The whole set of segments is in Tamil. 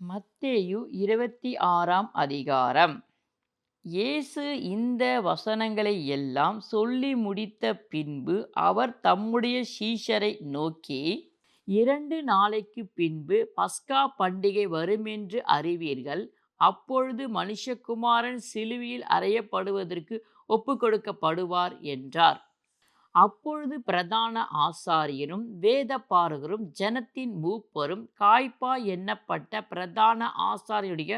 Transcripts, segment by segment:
மத்தேயு 26ஆம் அதிகாரம். இயேசு இந்த வசனங்களை எல்லாம் சொல்லி முடித்த பின்பு அவர் தம்முடைய சீஷரை நோக்கி, 2 நாளைக்குப் பின்பு பஸ்கா பண்டிகை வருமென்று அறிவீர்கள். அப்பொழுது மனுஷகுமாரன் சிலுவையில் அறையப்படுவதற்கு ஒப்புக்கொடுக்கப்படுவார் என்றார். அப்பொழுது பிரதான ஆசாரியரும் வேதபாரகரும் ஜனத்தின் மூப்பரும் காய்பா என்னப்பட்ட பிரதான ஆசாரியருடைய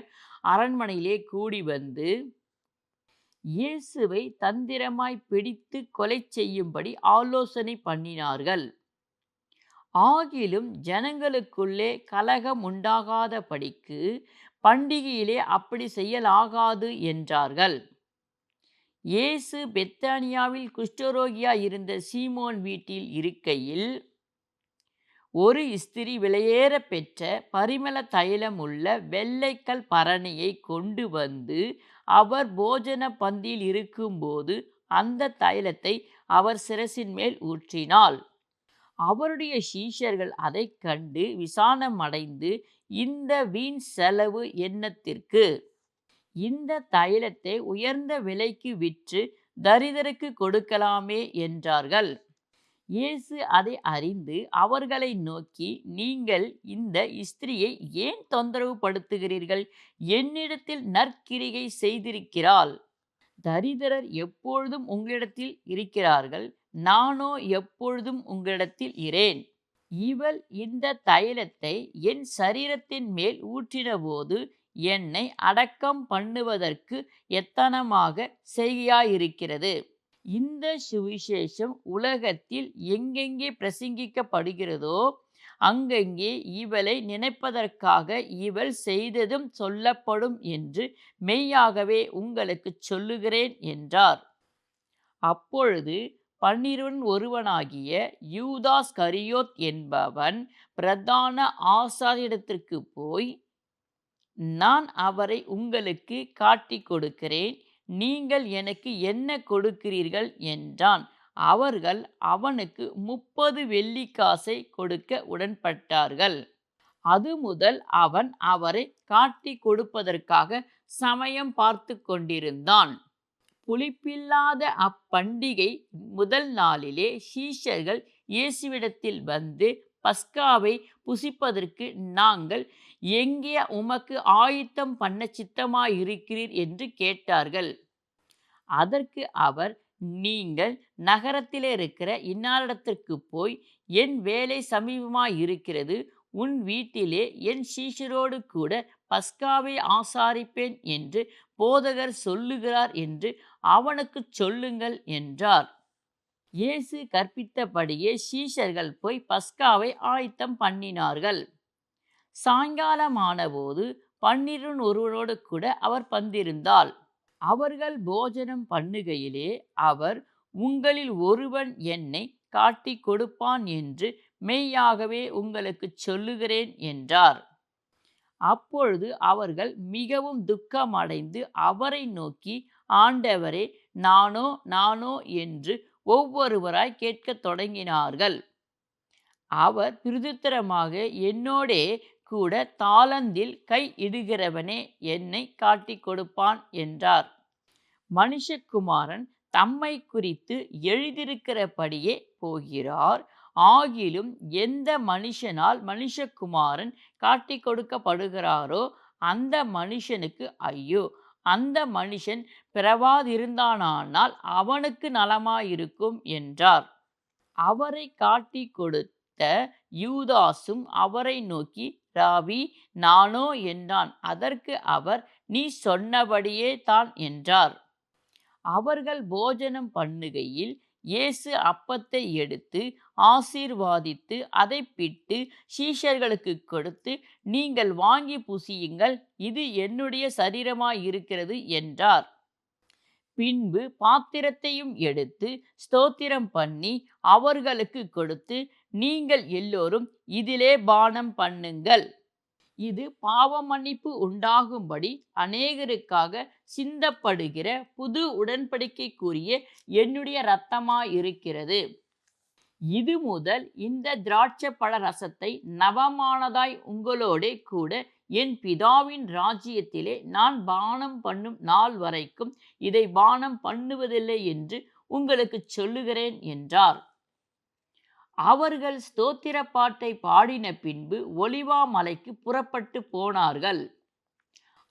அரண்மனையிலே கூடி வந்து, இயேசுவை தந்திரமாய் பிடித்து கொலை செய்யும்படி ஆலோசனை பண்ணினார்கள். ஆகிலும் ஜனங்களுக்குள்ளே கலகம் உண்டாகாதபடிக்கு பண்டிகையிலே அப்படி செய்யலாகாது என்றார்கள். இயேசு பெத்தானியாவில் குஷ்டரோகியாய் இருந்த சீமோன் வீட்டில் இருக்கையில், ஒரு ஸ்திரீ விலையேற பெற்ற பரிமள தைலம் உள்ள வெள்ளைக்கல் பரணியை கொண்டு வந்து அவர் போஜன பந்தியில் இருக்கும்போது அந்த தைலத்தை அவர் சிரசின் மேல் ஊற்றினாள். அவருடைய சீஷர்கள் அதைக் கண்டு விசானமடைந்து, இந்த வீண் செலவு என்னத்திற்கு? இந்த தைலத்தை உயர்ந்த விலைக்கு விற்று தரிதருக்கு கொடுக்கலாமே என்றார்கள். இயேசு அதை அறிந்து அவர்களை நோக்கி, நீங்கள் இந்த ஸ்திரீயை ஏன் தொந்தரவு படுத்துகிறீர்கள்? என்னிடத்தில் நற்கிரியை செய்திருக்கிறாள். தரித்திரர் எப்பொழுதும் உங்களிடத்தில் இருக்கிறார்கள், நானோ எப்பொழுதும் உங்களிடத்தில் இரேன். இவள் இந்த தைலத்தை என் சரீரத்தின் மேல் ஊற்றினபோது என்னை அடக்கம் பண்ணுவதற்கு எத்தனமாக செய்கையாயிருக்கிறது. இந்த சுவிசேஷம் உலகத்தில் எங்கெங்கே பிரசங்கிக்கப்படுகிறதோ அங்கங்கே இவளை நினைப்பதற்காக இவள் செய்ததும் சொல்லப்படும் என்று மெய்யாகவே உங்களுக்கு சொல்லுகிறேன் என்றார். அப்பொழுது 12 ஒருவனாகிய யூதாஸ் கரியோத் என்பவன் பிரதான ஆசாரியரிடத்திற்கு போய், நான் அவரை உங்களுக்கு காட்டிக் கொடுக்கிறேன், நீங்கள் எனக்கு என்ன கொடுக்கிறீர்கள் என்றான். அவர்கள் அவனுக்கு 30 வெள்ளிக்காசை கொடுக்க உடன்பட்டார்கள். அது முதல் அவன் அவரை காட்டிக் கொடுப்பதற்காக சமயம் பார்த்து கொண்டிருந்தான். புளிப்பில்லாத அப்பண்டிகை முதல் நாளிலே சீஷர்கள் இயேசுவிடத்தில் வந்து, பஸ்காவை புசிப்பதற்கு நாங்கள் எங்கே உமக்கு ஆயத்தம் பண்ண சித்தமாயிருக்கிறீர் என்று கேட்டார்கள். அதற்கு அவர், நீங்கள் நகரத்திலிருக்கிற இன்னாரிடத்திற்கு போய், என் வேலை சமீபமாயிருக்கிறது, உன் வீட்டிலே என் சீஷரோடு கூட பஸ்காவை ஆசாரிப்பேன் என்று போதகர் சொல்லுகிறார் என்று அவனுக்குச் சொல்லுங்கள் என்றார். இயேசு கற்பித்தபடியே சீஷர்கள் போய் பஸ்காவை ஆயத்தம் பண்ணினார்கள். சாயங்காலமானபோது 12 ஒருவரோடு கூட அவர் பந்திருந்தாள். அவர்கள் போஜனம் பண்ணுகையிலே அவர், உங்களில் ஒருவன் என்னை காட்டிக் கொடுப்பான் என்று மெய்யாகவே உங்களுக்குச் சொல்லுகிறேன் என்றார். அப்பொழுது அவர்கள் மிகவும் துக்கமடைந்து அவரை நோக்கி, ஆண்டவரே, நானோ நானோ என்று ஒவ்வொருவராய் கேட்கத் தொடங்கினார்கள். அவர் பிரதியுத்தரமாக, என்னோடே கூட தாலந்தில் கை இடுகிறவனே என்னை காட்டிக் கொடுப்பான் என்றார். மனுஷகுமாரன் தம்மை குறித்து எழுதியிருக்கிறபடியே போகிறார். ஆகிலும் எந்த மனுஷனால் மனுஷகுமாரன் காட்டிக் கொடுக்கப்படுகிறாரோ அந்த மனுஷனுக்கு ஐயோ! அந்த மனுஷன் பிறவாதிருந்தானால் அவனுக்கு நலமாயிருக்கும் என்றார். அவரை காட்டிக் கொடுத்த யூதாசும் அவரை நோக்கி, ராபி, நானோ என்றான். அதற்கு அவர், நீ சொன்னபடியே தான் என்றார். அவர்கள் போஜனம் பண்ணுகையில் இயேசு அப்பத்தை எடுத்து ஆசீர்வாதித்து அதைப் பிட்டு சீஷர்களுக்கு கொடுத்து, நீங்கள் வாங்கி புசியுங்கள், இது என்னுடைய சரீரமாயிருக்கிறது என்றார். பின்பு பாத்திரத்தையும் எடுத்து ஸ்தோத்திரம் பண்ணி அவர்களுக்கு கொடுத்து, நீங்கள் எல்லோரும் இதிலே பானம் பண்ணுங்கள், இது பாவமன்னிப்பு உண்டாகும்படி அநேகருக்காக சிந்தப்படுகிற புது உடன்படிக்கைக்குரிய என்னுடைய இரத்தமாயிருக்கிறது. இது முதல் இந்த திராட்சைப்பழ ரசத்தை நவமானதாய் உங்களோடே கூட என் பிதாவின் ராஜ்யத்திலே நான் பானம் பண்ணும் நாள் வரைக்கும் இதை பானம் பண்ணுவதில்லை என்று உங்களுக்கு சொல்லுகிறேன் என்றார். அவர்கள் ஸ்தோத்திர பாட்டை பாடின பின்பு ஒலிவா மலைக்கு புறப்பட்டு போனார்கள்.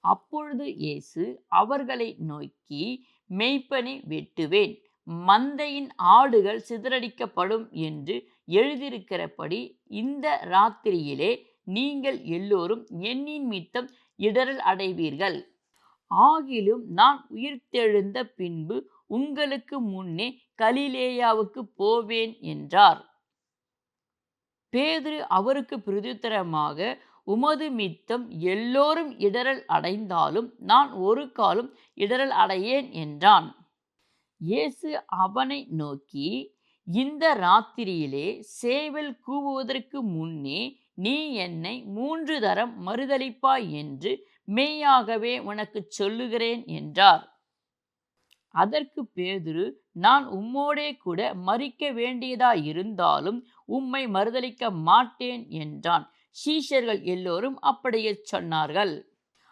அப்பொழுது இயேசு அவர்களை நோக்கி, மெய்ப்பனை வெட்டுவேன், மந்தையின் ஆடுகள் சிதறடிக்கப்படும் என்று எழுதியிருக்கிறபடி இந்த ராத்திரியிலே நீங்கள் எல்லோரும் என்னின் மித்தம் இடறல் அடைவீர்கள். ஆகிலும் நான் உயிர்த்தெழுந்த பின்பு உங்களுக்கு முன்னே கலிலேயாவுக்கு போவேன் என்றார். பேதுரு அவருக்கு பிரதியுத்தரமாக, உமது மித்தம் எல்லோரும் இடறல் அடைந்தாலும் நான் ஒரு காலும் இடறல் அடையேன் என்றான். இயேசு அவனை நோக்கி, இந்த ராத்திரியிலே சேவல் கூவுவதற்கு முன்னே நீ என்னை 3 தரம் மறுதலிப்பாய் என்று மெய்யாகவே உனக்குச் சொல்லுகிறேன் என்றார். அதற்கு பேதுரு, நான் உம்மோடே கூட மரிக்க வேண்டியதாயிருந்தாலும் உம்மை மறுதலிக்க மாட்டேன் என்றான். சீஷர்கள் எல்லோரும் அப்படியே சொன்னார்கள்.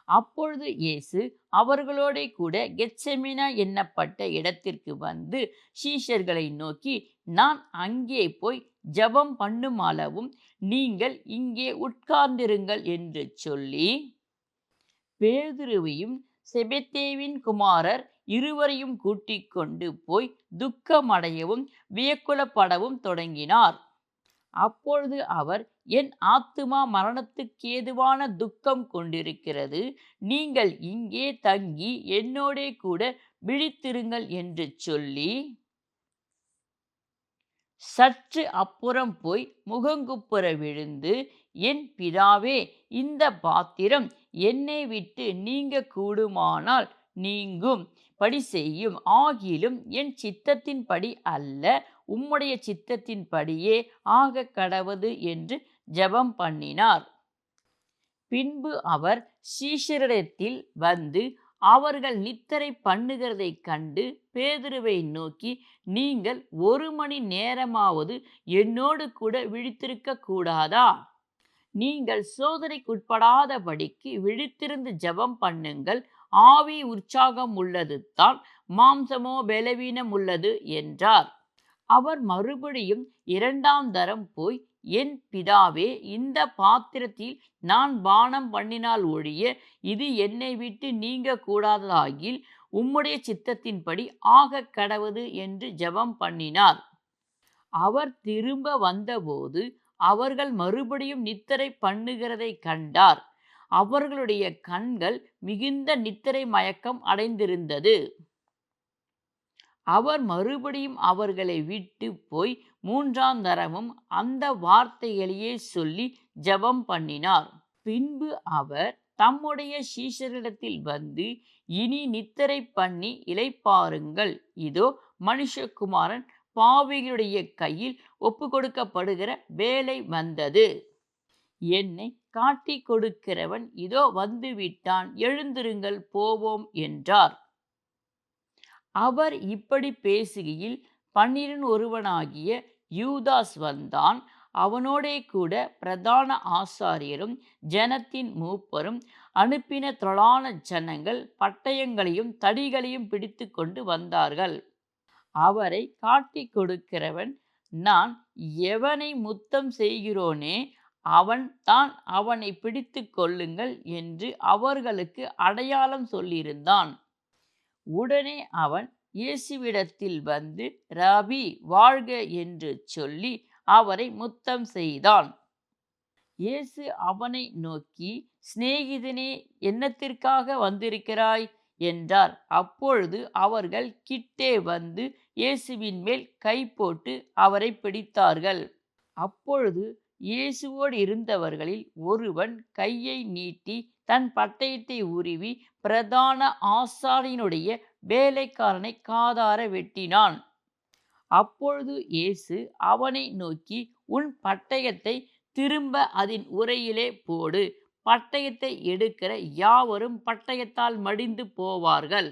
அப்பொழுது இயேசு அவர்களோடே கூட கெத்செமனே என்னப்பட்ட இடத்திற்கு வந்து சீஷர்களை நோக்கி, நான் அங்கே போய் ஜெபம் பண்ணும் அளவும் நீங்கள் இங்கே உட்கார்ந்திருங்கள் என்று சொல்லி, பேதுருவையும் செபெதேவின் குமாரர் இருவரையும் கூட்டிக் கொண்டு போய் துக்கமடையவும் வியக்குலப்படவும் தொடங்கினார். அப்பொழுது அவர், என் ஆத்துமா மரணத்துக்கேதுவான துக்கம் கொண்டிருக்கிறது, நீங்கள் இங்கே தங்கி என்னோடே கூட விழித்திருங்கள் என்று சொல்லி, சற்று அப்புறம் போய் முகங்குப்புற விழுந்து, என் பிதாவே, இந்த பாத்திரம் என்னை விட்டு நீங்க கூடுமானால் நீங்கும் படி செய்யும், ஆகிலும் என் சித்தத்தின்படி அல்ல உம்முடைய சித்தத்தின்படியே ஆக கடவது என்று ஜெபம் பண்ணினார். பின்பு அவர் சீஷரிடத்தில் வந்து அவர்கள் நித்திரை பண்ணுகிறதை கண்டு பேதுருவை நோக்கி, நீங்கள் 1 மணி நேரமாவது என்னோடு கூட விழித்திருக்க கூடாதா? நீங்கள் சோதனைக்குட்படாதபடிக்கு விழித்திருந்து ஜெபம் பண்ணுங்கள். ஆவி உற்சாகம் உள்ளது தான், மாம்சமோ பலவீனம் உள்ளது என்றார். அவர் மறுபடியும் 2ஆம் தரம் போய், என் பிதாவே, இந்த பாத்திரத்தில் நான் பானம் பண்ணினால் ஒழிய இது என்னை விட்டு நீங்க கூடாததாகில் உம்முடைய சித்தத்தின்படி ஆக கடவது என்று ஜெபம் பண்ணினார். அவர் திரும்ப வந்தபோது அவர்கள் மறுபடியும் நித்திரை பண்ணுகிறதை கண்டார். அவர்களுடைய கண்கள் மிகுந்த நித்திரை மயக்கம் அடைந்திருந்தது. அவர் மறுபடியும் அவர்களை விட்டு போய் 3ஆம் தரமும் அந்த வார்த்தைகளையே சொல்லி ஜெபம் பண்ணினார். பின்பு அவர் தம்முடைய சீஷரிடத்தில் வந்து, இனி நித்திரை பண்ணி இளைப்பாறுங்கள், இதோ மனுஷகுமாரன் பாவிகளுடைய கையில் ஒப்புக்கொடுக்கப்படுகிற வேளை வந்தது. என்னை காட்டி கொடுக்கிறவன் இதோ வந்துவிட்டான், எழுந்திருங்கள் போவோம் என்றார். அவர் இப்படி பேசுகையில் 12 ஒருவனாகிய யூதாஸ் வந்தான். அவனோடே கூட பிரதான ஆசாரியரும் ஜனத்தின் மூப்பரும் அனுப்பின திரளான ஜனங்கள் பட்டயங்களையும் தடிகளையும் பிடித்து கொண்டு வந்தார்கள். அவரை காட்டி கொடுக்கிறவன், நான் எவனை முத்தம் செய்கிறோனே அவன் தான், அவனை பிடித்து கொள்ளுங்கள் என்று அவர்களுக்கு அடையாளம் சொல்லியிருந்தான். உடனே அவன் இயேசுவிடத்தில் வந்து, ரபி வாழ்க என்று சொல்லி அவரை முத்தம் செய்தான். இயேசு அவனை நோக்கி, சிநேகிதனே, என்னத்திற்காக வந்திருக்கிறாய் என்றார். அப்பொழுது அவர்கள் கிட்டே வந்து இயேசுவின் மேல் கை போட்டு அவரை பிடித்தார்கள். அப்பொழுது இயேசுவோடு இருந்தவர்களில் ஒருவன் கையை நீட்டி தன் பட்டயத்தை உருவி பிரதான ஆசாரியனுடைய வேலைக்காரனை காதார வெட்டினான். அப்பொழுது இயேசு அவனை நோக்கி, உன் பட்டயத்தை திரும்ப அதன் உறையிலே போடு, பட்டயத்தை எடுக்கிற யாவரும் பட்டயத்தால் மடிந்து போவார்கள்.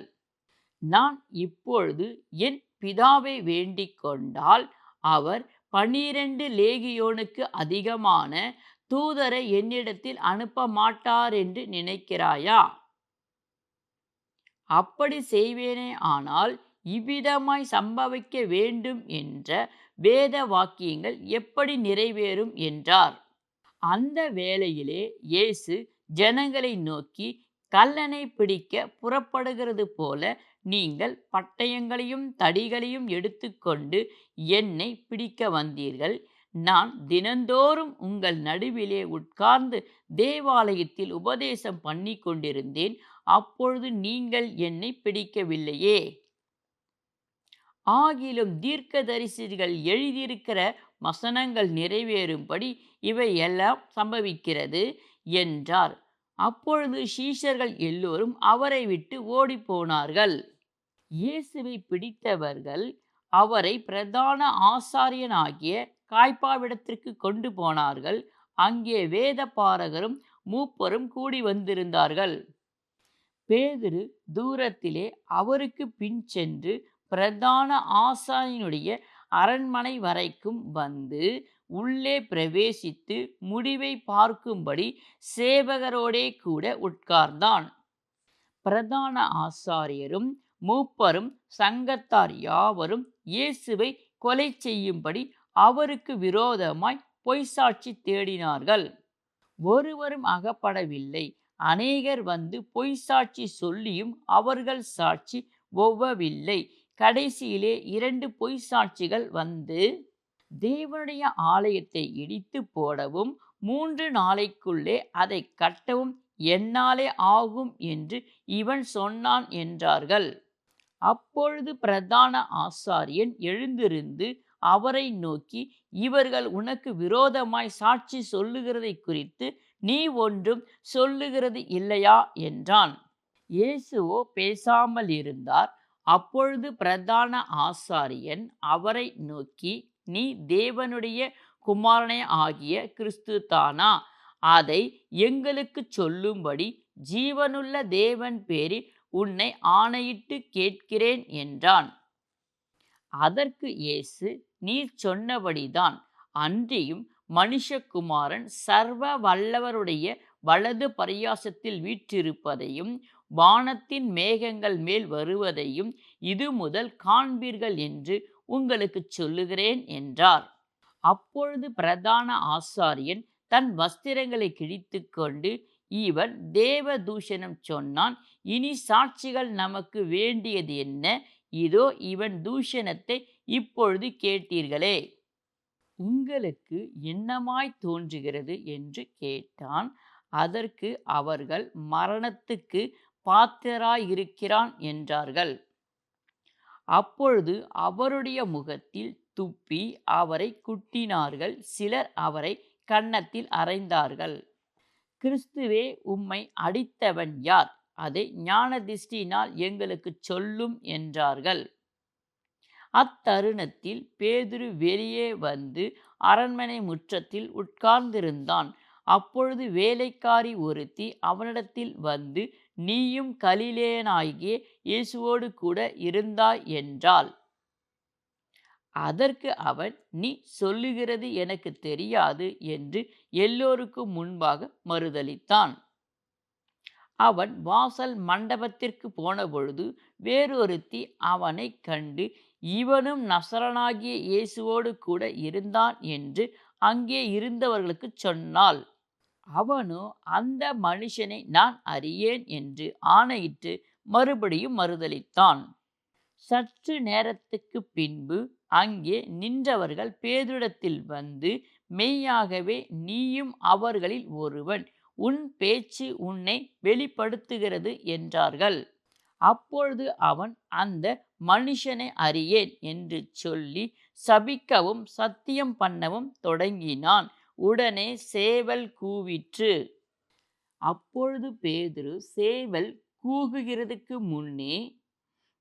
நான் இப்பொழுது என் பிதாவை வேண்டிக் கொண்டால் அவர் 12 லேகியோனுக்கு அதிகமான தூதரை என்னிடத்தில் அனுப்ப மாட்டார் என்று நினைக்கிறாயா? அப்படி செய்வேனே ஆனால் இவ்விதமாய் சம்பவிக்க வேண்டும் என்ற வேத வாக்கியங்கள் எப்படி நிறைவேறும் என்றார். அந்த வேளையிலே இயேசு ஜனங்களை நோக்கி, கள்ளனை பிடிக்க புறப்படுகிறது போல நீங்கள் பட்டயங்களையும் தடிகளையும் எடுத்துக்கொண்டு என்னை பிடிக்க வந்தீர்கள். நான் தினந்தோறும் உங்கள் நடுவிலே உட்கார்ந்து தேவாலயத்தில் உபதேசம் பண்ணி கொண்டிருந்தேன். அப்பொழுது நீங்கள் என்னை பிடிக்கவில்லையே. ஆகிலும் தீர்க்கதரிசிகள் எழுதியிருக்கிற வசனங்கள் நிறைவேறும்படி இவையெல்லாம் சம்பவிக்கிறது என்றார். அப்பொழுது சீஷர்கள் எல்லோரும் அவரை விட்டு ஓடிப்போனார்கள். இயேசுவை பிடித்தவர்கள் அவரை பிரதான ஆசாரியனாகிய காய்பாவிடத்திற்கு கொண்டு போனார்கள். அங்கே வேத பாரகரும் மூப்பரும் கூடி வந்திருந்தார்கள். பேதுரு தூரத்திலே அவருக்கு பின் சென்று பிரதான ஆசாரியனுடைய அரண்மனை வரைக்கும் வந்து உள்ளே பிரவேசித்து முடிவை பார்க்கும்படி சேவகரோடே கூட உட்கார்ந்தான். பிரதான ஆசாரியரும் மூப்பரும் சங்கத்தார் யாவரும் இயேசுவை கொலை செய்யும்படி அவருக்கு விரோதமாய் பொய்சாட்சி தேடினார்கள். ஒருவரும் அகப்படவில்லை. அநேகர் வந்து பொய்சாட்சி சொல்லியும் அவர்கள் சாட்சி ஒவ்வவில்லை. கடைசியிலே 2 பொய்சாட்சிகள் வந்து தேவனுடைய ஆலயத்தை இடித்து போடவும் 3 நாளைக்குள்ளே அதை கட்டவும் என்னாலே ஆகும் என்று இவன் சொன்னான் என்றார்கள். அப்பொழுது பிரதான ஆசாரியன் எழுந்திருந்து அவரை நோக்கி, இவர்கள் உனக்கு விரோதமாய் சாட்சி சொல்லுகிறதை குறித்து நீ ஒன்றும் சொல்லுகிறது இல்லையா என்றான். இயேசுவோ பேசாமல் இருந்தார். அப்பொழுது பிரதான ஆசாரியன் அவரை நோக்கி, நீ தேவனுடைய குமாரனே ஆகிய கிறிஸ்து தானா? அதை எங்களுக்கு சொல்லும்படி ஜீவனுள்ள தேவன் பேரில் உன்னை ஆணையிட்டு கேட்கிறேன் என்றான். அதற்கு இயேசு, நீர் சொன்னபடிதான். அன்றியும் மனுஷகுமாரன் சர்வ வல்லவருடைய வலது பரியாசத்தில் வீற்றிருப்பதையும் வானத்தின் மேகங்கள் மேல் வருவதையும் இது முதல் காண்பீர்கள் என்று உங்களுக்கு சொல்லுகிறேன் என்றார். அப்பொழுது பிரதான ஆசாரியன் தன் வஸ்திரங்களை கிழித்து கொண்டு, இவன் தேவ தூஷணம் சொன்னான். இனி சாட்சிகள் நமக்கு வேண்டியது என்ன? இதோ இவன் தூஷணத்தை இப்பொழுது கேட்டீர்களே. உங்களுக்கு என்னமாய் தோன்றுகிறது என்று கேட்டான். அதற்கு அவர்கள், மரணத்துக்கு பாத்திரராயிருக்கிறான் என்றார்கள். அப்பொழுது அவருடைய முகத்தில் துப்பி அவரை குட்டினார்கள். சிலர் அவரை கன்னத்தில் அறைந்தார்கள். கிறிஸ்துவே, உம்மை அடித்தவன் யார்? அதை ஞானதிஷ்டியினால் எங்களுக்கு சொல்லும் என்றார்கள். அத்தருணத்தில் பேதுரு வெளியே வந்து அரண்மனை முற்றத்தில் உட்கார்ந்திருந்தான். அப்பொழுது வேலைக்காரி ஒருத்தி அவனிடத்தில் வந்து, நீயும் கலிலேயனாகிய இயேசுவோடு கூட இருந்தாய் என்றாள். அதற்கு அவன், நீ சொல்லுகிறது எனக்கு தெரியாது என்று எல்லோருக்கும் முன்பாக மறுதலித்தான். அவன் வாசல் மண்டபத்திற்கு போனபொழுது வேறொருத்தி அவனை கண்டு, இவனும் நசரனாகிய இயேசுவோடு கூட இருந்தான் என்று அங்கே இருந்தவர்களுக்கு சொன்னாள். அவனோ, அந்த மனுஷனை நான் அறியேன் என்று ஆணையிட்டு மறுபடியும் மறுதலித்தான். சற்று நேரத்துக்கு பின்பு அங்கே நின்றவர்கள் பேதுருவிடத்தில் வந்து, மெய்யாகவே நீயும் அவர்களில் ஒருவன், உன் பேச்சு உன்னை வெளிப்படுத்துகிறது என்றார்கள். அப்பொழுது அவன், அந்த மனுஷனை அறியேன் என்று சொல்லி சபிக்கவும் சத்தியம் பண்ணவும் தொடங்கினான். உடனே சேவல் கூவிற்று. அப்பொழுது பேதுரு சேவல் கூகுகிறதுக்கு முன்னே,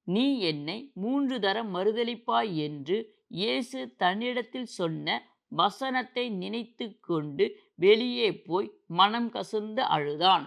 நீ என்னை 3 தரம் மறுதலிப்பாய் என்று இயேசு தன்னிடத்தில் சொன்ன வசனத்தை நினைத்து கொண்டு வெளியே போய் மனம் கசந்து அழுதான்.